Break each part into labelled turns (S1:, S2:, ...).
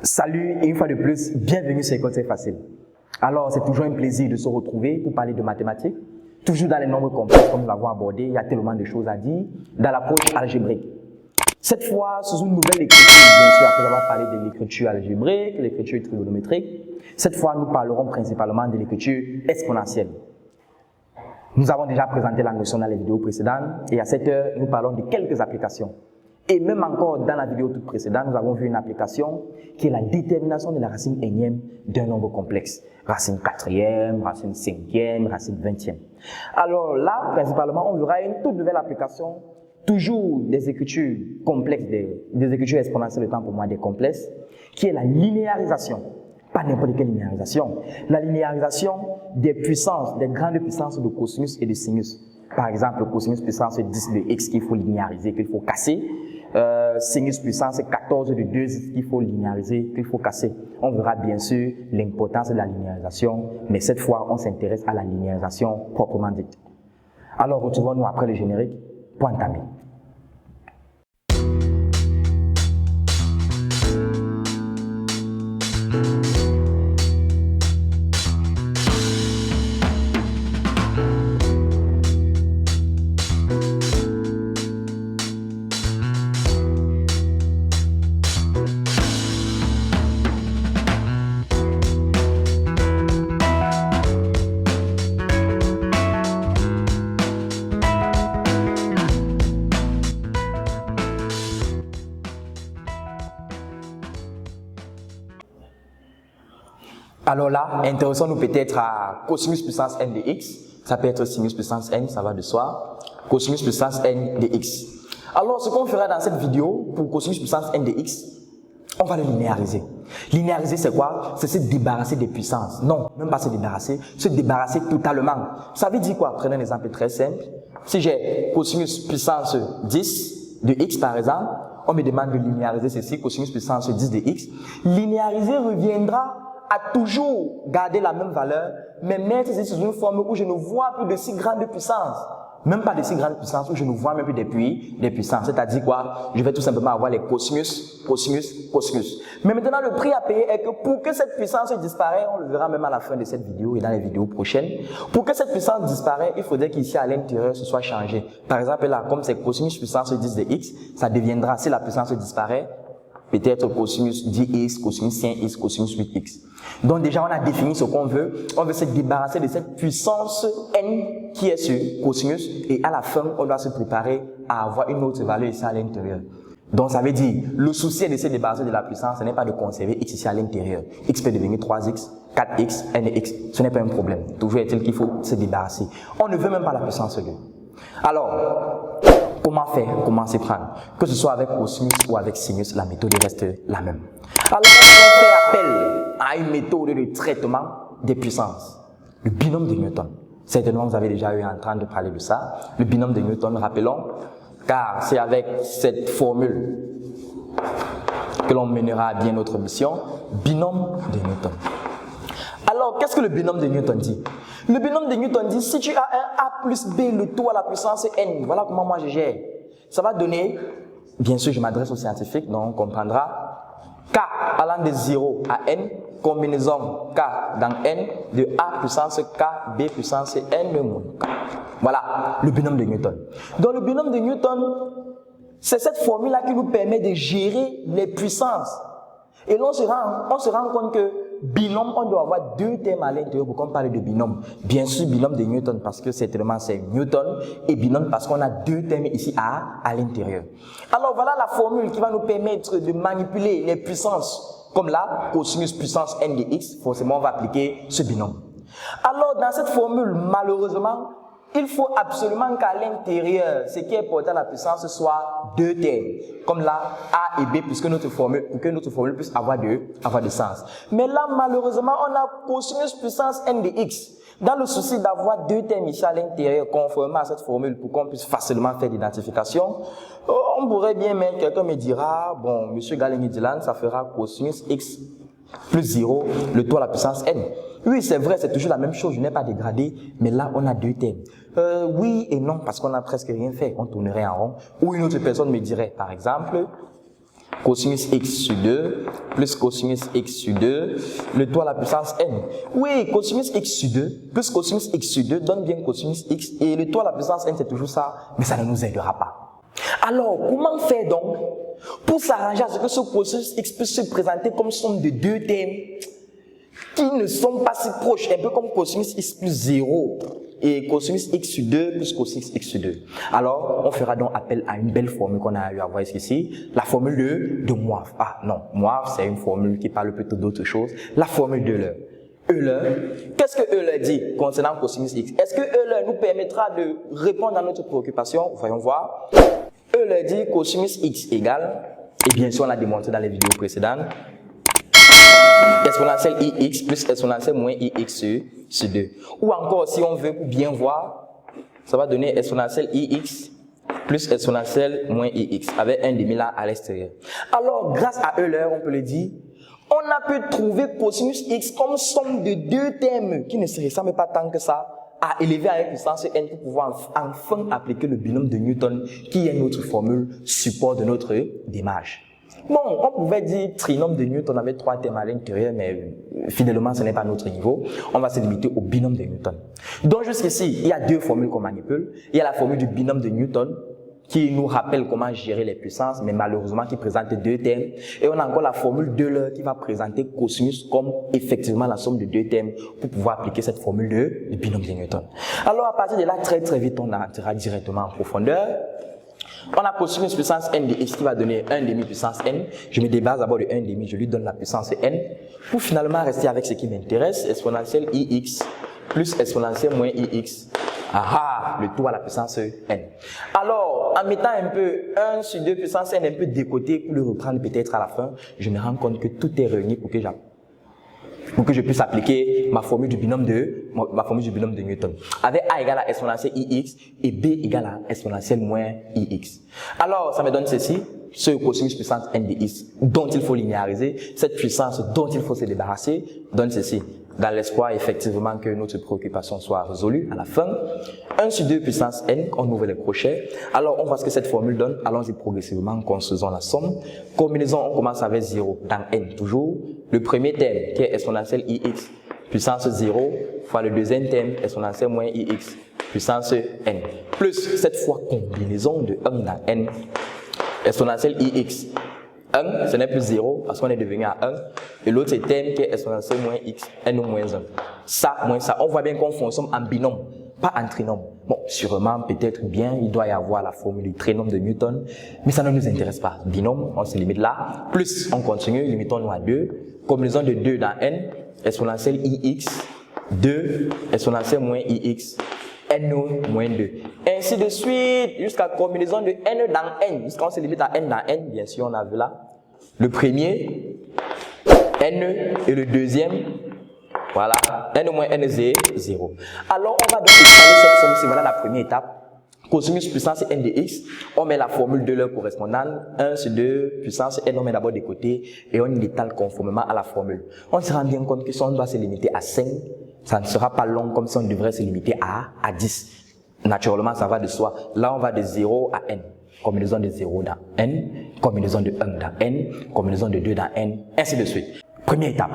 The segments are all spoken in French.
S1: Salut et une fois de plus, bienvenue sur École C'est Facile. Alors, c'est toujours un plaisir de se retrouver pour parler de mathématiques. Toujours dans les nombres complexes, comme nous l'avons abordé, il y a tellement de choses à dire dans l'approche algébrique. Cette fois, sous une nouvelle écriture, bien sûr, après avoir parlé de l'écriture algébrique, l'écriture trigonométrique, cette fois, nous parlerons principalement de l'écriture exponentielle. Nous avons déjà présenté la notion dans les vidéos précédentes et à cette heure, nous parlons de quelques applications. Et même encore dans la vidéo toute précédente, nous avons vu une application qui est la détermination de la racine énième d'un nombre complexe. Racine quatrième, racine cinquième, racine vingtième. Alors là, principalement, on verra une toute nouvelle application, toujours des écritures complexes, des écritures exponentielles, le temps pour moi des complexes, qui est la linéarisation. Pas n'importe quelle linéarisation. La linéarisation des puissances, des grandes puissances de cosinus et de sinus. Par exemple, cosinus puissance 10 de x qu'il faut linéariser, qu'il faut casser. Sinus puissance 14 de 2 qu'il faut linéariser, qu'il faut casser. On verra bien sûr l'importance de la linéarisation, mais cette fois, on s'intéresse à la linéarisation proprement dite. Alors, retrouvons-nous après le générique pour entamer. Alors là, intéressons-nous peut-être à cosinus puissance n de x. Ça peut être sinus puissance n, ça va de soi. Cosinus puissance n de x. Alors, ce qu'on fera dans cette vidéo, pour cosinus puissance n de x, on va le linéariser. Linéariser, c'est quoi? C'est se débarrasser des puissances. Non, même pas se débarrasser totalement. Ça veut dire quoi? Prenez un exemple très simple. Si j'ai cosinus puissance 10 de x, par exemple, on me demande de linéariser ceci, cosinus puissance 10 de x. Linéariser reviendra à toujours garder la même valeur, mais mettre ceci sous une forme où je ne vois plus de si grande puissance. Même pas de si grande puissance, où je ne vois même plus des puissances. C'est-à-dire quoi? Je vais tout simplement avoir les cosinus, cosinus, cosinus. Mais maintenant, le prix à payer est que pour que cette puissance disparaisse, on le verra même à la fin de cette vidéo et dans les vidéos prochaines, pour que cette puissance disparaisse, il faudrait qu'ici à l'intérieur, ce soit changé. Par exemple, là, comme c'est cosinus puissance 10 de x, ça deviendra, si la puissance disparaît, peut-être cosinus 10x, cosinus 5x, cosinus 8x. Donc déjà, on a défini ce qu'on veut. On veut se débarrasser de cette puissance n qui est sur cosinus. Et à la fin, on doit se préparer à avoir une autre valeur ici à l'intérieur. Donc ça veut dire, le souci est de se débarrasser de la puissance, ce n'est pas de conserver x ici à l'intérieur. X peut devenir 3x, 4x, nx. Ce n'est pas un problème. Toujours est-il qu'il faut se débarrasser. On ne veut même pas la puissance 2. Alors, comment faire? Comment s'y prendre? Que ce soit avec cosinus ou avec sinus, la méthode reste la même. Alors, on fait appel à une méthode de traitement des puissances. Le binôme de Newton. Certainement, vous avez déjà eu en train de parler de ça. Le binôme de Newton, rappelons, car c'est avec cette formule que l'on mènera à bien notre mission. Binôme de Newton. Alors, qu'est-ce que le binôme de Newton dit? Le binôme de Newton dit, si tu as un A plus B, le tout à la puissance n, voilà comment moi je gère. Ça va donner, bien sûr je m'adresse aux scientifiques, donc on comprendra, K allant de 0 à n, combinaison K dans n, de A puissance K, B puissance n de moins K. Voilà, le binôme de Newton. Donc le binôme de Newton, c'est cette formule-là qui nous permet de gérer les puissances. Et là, on se rend compte que binôme, on doit avoir deux termes à l'intérieur pour qu'on parle de binôme. Bien sûr, binôme de Newton parce que certainement c'est Newton et binôme parce qu'on a deux termes ici à l'intérieur. Alors voilà la formule qui va nous permettre de manipuler les puissances. Comme là, cosinus puissance n de x, forcément on va appliquer ce binôme. Alors dans cette formule, malheureusement, il faut absolument qu'à l'intérieur, ce qui est porté à la puissance soit deux termes. Comme là, A et B, pour que notre formule puisse avoir de sens. Mais là, malheureusement, on a cosinus puissance n de x. Dans le souci d'avoir deux termes ici à l'intérieur, conformément à cette formule, pour qu'on puisse facilement faire l'identification, on pourrait bien mettre, quelqu'un me dira, bon, monsieur Galen Dylan, ça fera cosinus x plus 0, le tout à la puissance n. Oui, c'est vrai, c'est toujours la même chose, je n'ai pas dégradé, mais là, on a deux termes. Oui et non, parce qu'on n'a presque rien fait, on tournerait en rond. Ou une autre personne me dirait, par exemple, cosinus x sur 2 plus cosinus x sur 2, le tout à la puissance n. Oui, cosinus x sur 2 plus cosinus x sur 2 donne bien cosinus x et le tout à la puissance n c'est toujours ça, mais ça ne nous aidera pas. Alors, comment faire donc pour s'arranger à ce que ce cosinus x puisse se présenter comme somme de deux termes qui ne sont pas si proches, un peu comme cosinus x plus 0 et cosinus x sur 2 plus cosinus x sur 2. Alors, on fera donc appel à une belle formule qu'on a eu à voir ici, la formule de Moivre. Ah non, Moivre, c'est une formule qui parle plutôt d'autre chose. La formule d'Euler. Euler, qu'est-ce que Euler dit concernant cosinus x? Est-ce que Euler nous permettra de répondre à notre préoccupation? Voyons voir. Euler dit cosinus x égale, et bien sûr on l'a démontré dans les vidéos précédentes, exponentielle ix plus exponentielle moins ix sur 2. Ou encore, si on veut bien voir, ça va donner exponentielle ix plus exponentielle moins ix avec un demi là à l'extérieur. Alors, grâce à Euler, on peut le dire, on a pu trouver cosinus x comme somme de deux termes qui ne se ressemblent pas tant que ça à élever à une puissance n pour pouvoir enfin appliquer le binôme de Newton qui est notre formule support de notre démarche. Bon, on pouvait dire trinôme de Newton avec trois termes à l'intérieur, mais finalement, ce n'est pas notre niveau. On va se limiter au binôme de Newton. Donc, jusqu'ici, il y a deux formules qu'on manipule. Il y a la formule du binôme de Newton, qui nous rappelle comment gérer les puissances, mais malheureusement, qui présente deux termes. Et on a encore la formule d'Euler qui va présenter cosinus comme effectivement la somme de deux termes pour pouvoir appliquer cette formule de binôme de Newton. Alors, à partir de là, très vite, on entrera directement en profondeur. On a cosinus puissance n de x qui va donner 1 demi puissance n. Je me débase d'abord de 1 demi, je lui donne la puissance n. Pour finalement rester avec ce qui m'intéresse, exponentielle ix plus exponentielle moins ix. Le tout à la puissance n. Alors, en mettant un peu 1 sur 2 puissance n un peu de côté pour le reprendre peut-être à la fin, je me rends compte que tout est réuni pour que je puisse appliquer ma formule du binôme de Newton. Avec a égale à exponentielle ix et b égale à exponentielle moins ix. Alors, ça me donne ceci, ce cosinus puissance n de x dont il faut linéariser, cette puissance dont il faut se débarrasser, donne ceci. Dans l'espoir effectivement que notre préoccupation soit résolue à la fin. 1 sur 2 puissance n, on ouvre les crochets. Alors, on voit ce que cette formule donne. Allons-y progressivement en construisant la somme. Combinaison, on commence avec 0 dans n toujours. Le premier terme qui est exponentielle ix puissance 0 fois le deuxième terme exponentielle moins ix puissance n. Plus cette fois combinaison de 1 dans n exponentielle ix. 1, ce n'est plus 0 parce qu'on est devenu à 1. Et l'autre terme qui est exponentielle moins x, n moins 1. Ça, moins ça. On voit bien qu'on fonctionne en binôme, pas en trinôme. Bon, sûrement, peut-être bien, il doit y avoir la formule du trinôme de Newton, mais ça ne nous intéresse pas. Binôme, on se limite là. Plus, on continue, limitons-nous à 2. Combinaison de 2 dans n, exponentielle ix, 2, exponentielle moins ix, n moins 2. Ainsi de suite, jusqu'à combinaison de n dans n. Jusqu'à on se limite à n dans n, bien sûr, on a vu là. Le premier, n, et le deuxième, voilà, n moins n, 0. Alors, on va donc étaler cette somme-ci. Voilà la première étape. Cosinus puissance n de x, on met la formule de leur correspondante, 1 sur 2 puissance n, on met d'abord des côtés, et on l'étale conformément à la formule. On se rend bien compte que si on doit se limiter à 5, ça ne sera pas long comme si on devrait se limiter à 10. Naturellement, ça va de soi. Là, on va de 0 à n. Combinaison de 0 dans n, combinaison de 1 dans n, combinaison de 2 dans n, ainsi de suite. Première étape.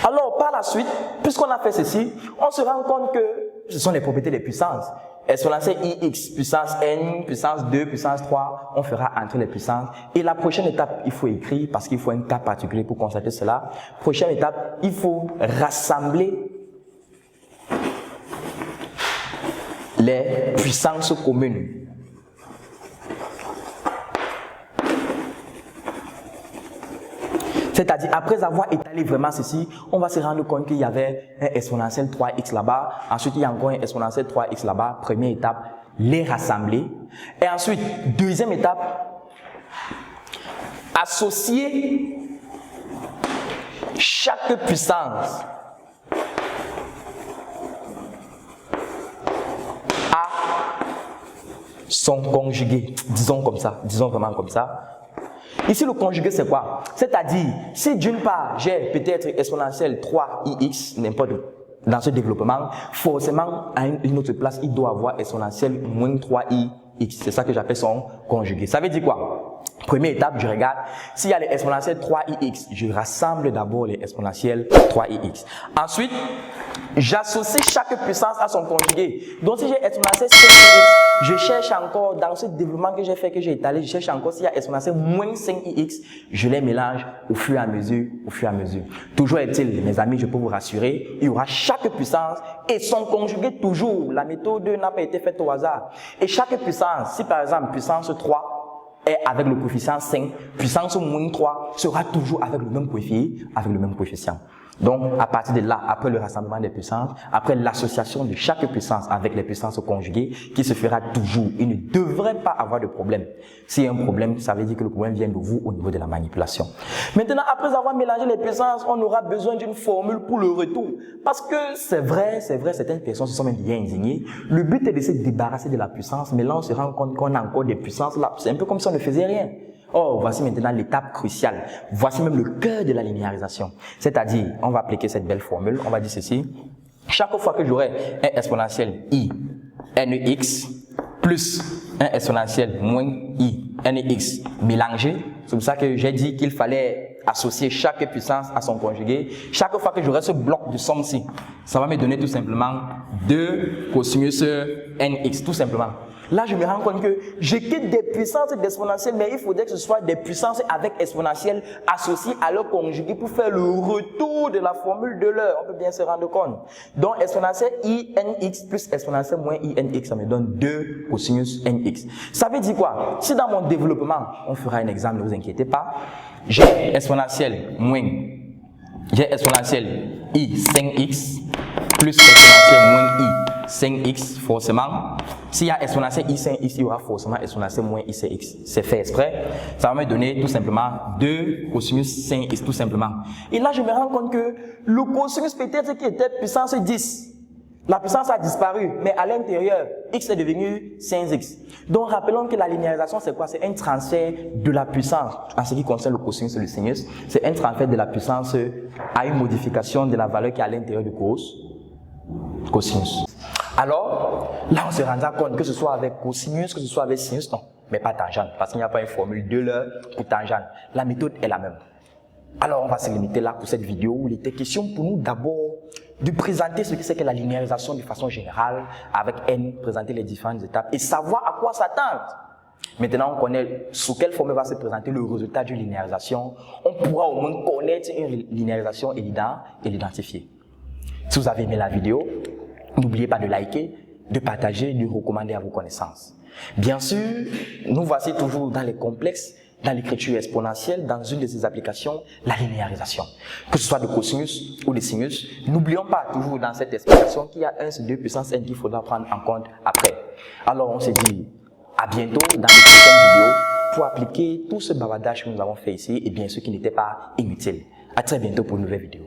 S1: Alors, par la suite, puisqu'on a fait ceci, on se rend compte que ce sont les propriétés des puissances. Exponentielle ix, puissance n, puissance 2, puissance 3, on fera entre les puissances. Et la prochaine étape, il faut écrire, parce qu'il faut un cas particulier pour constater cela. Prochaine étape, il faut rassembler les puissances communes. C'est-à-dire, après avoir étalé vraiment ceci, on va se rendre compte qu'il y avait un exponentiel 3x là-bas. Ensuite, il y a encore un exponentiel 3x là-bas. Première étape, les rassembler. Et ensuite, deuxième étape, associer chaque puissance à son conjugué. Disons comme ça, disons vraiment comme ça. Ici, le conjugué, c'est quoi? C'est-à-dire, si d'une part, j'ai peut-être exponentielle 3ix, n'importe dans ce développement, forcément, à une autre place, il doit avoir exponentielle moins 3ix. C'est ça que j'appelle son conjugué. Ça veut dire quoi? Première étape, je regarde s'il y a les exponentiels 3ix. Je rassemble d'abord les exponentiels 3ix. Ensuite, j'associe chaque puissance à son conjugué. Donc, si j'ai exponentiel 5ix, je cherche encore, dans ce développement que j'ai fait, que j'ai étalé, je cherche encore s'il y a exponentiel moins 5ix. Je les mélange au fur et à mesure, Toujours est-il, mes amis, je peux vous rassurer, il y aura chaque puissance et son conjugué toujours. La méthode n'a pas été faite au hasard. Et chaque puissance, si par exemple, puissance 3, est avec le coefficient 5, puissance moins 3 sera toujours avec le même coefficient. Donc, à partir de là, après le rassemblement des puissances, après l'association de chaque puissance avec les puissances conjuguées, qui se fera toujours, il ne devrait pas avoir de problème. S'il y a un problème, ça veut dire que le problème vient de vous au niveau de la manipulation. Maintenant, après avoir mélangé les puissances, on aura besoin d'une formule pour le retour. Parce que c'est vrai, certaines personnes se sont même bien indignées. Le but est de se débarrasser de la puissance, mais là, on se rend compte qu'on a encore des puissances là. C'est un peu comme si on ne faisait rien. Oh, voici maintenant l'étape cruciale. Voici même le cœur de la linéarisation. C'est-à-dire, on va appliquer cette belle formule. On va dire ceci. Chaque fois que j'aurai un exponentiel i nex plus un exponentiel moins i nex mélangé, c'est pour ça que j'ai dit qu'il fallait associer chaque puissance à son conjugué. Chaque fois que j'aurai ce bloc de somme-ci, ça va me donner tout simplement 2 cosinus nx, tout simplement. Là, je me rends compte que je quitte des puissances d'exponentielles, mais il faudrait que ce soit des puissances avec exponentielles associées à leur conjugué pour faire le retour de la formule de l'heure. On peut bien se rendre compte. Donc, exponentielle inx plus exponentielle moins inx, ça me donne 2 cosinus nx. Ça veut dire quoi? Si dans mon développement, on fera un exemple, ne vous inquiétez pas, j'ai exponentielle i 5x plus exponentielle moins i 5x, forcément. S'il y a exponentielle i 5x, il y aura forcément exponentielle moins i 5x. C'est fait exprès. Ça va me donner tout simplement 2 cosinus 5x, tout simplement. Et là, je me rends compte que le cosinus peut-être qui était puissance 10. La puissance a disparu, mais à l'intérieur, x est devenu 5x. Donc, rappelons que la linéarisation, c'est quoi? C'est un transfert de la puissance, en ce qui concerne le cosinus et le sinus. C'est un transfert de la puissance à une modification de la valeur qui est à l'intérieur du cosinus. Alors, là, on se rendra compte que ce soit avec cosinus, que ce soit avec sinus, non, mais pas tangente, parce qu'il n'y a pas une formule de l'heure pour tangente. La méthode est la même. Alors, on va se limiter là pour cette vidéo où il était question pour nous d'abord de présenter ce que c'est que la linéarisation de façon générale avec n, présenter les différentes étapes et savoir à quoi s'attendre. Maintenant, on connaît sous quelle forme va se présenter le résultat d'une linéarisation. On pourra au moins connaître une linéarisation et l'identifier. Si vous avez aimé la vidéo, n'oubliez pas de liker, de partager, de recommander à vos connaissances. Bien sûr, nous voici toujours dans les complexes, dans l'écriture exponentielle, dans une de ces applications, la linéarisation. Que ce soit de cosinus ou de sinus, n'oublions pas toujours dans cette explication qu'il y a 1 sur 2 puissance n qu'il faudra prendre en compte après. Alors on se dit à bientôt dans les prochaines vidéos pour appliquer tout ce bavardage que nous avons fait ici et bien sûr qui n'était pas inutile. À très bientôt pour une nouvelle vidéo.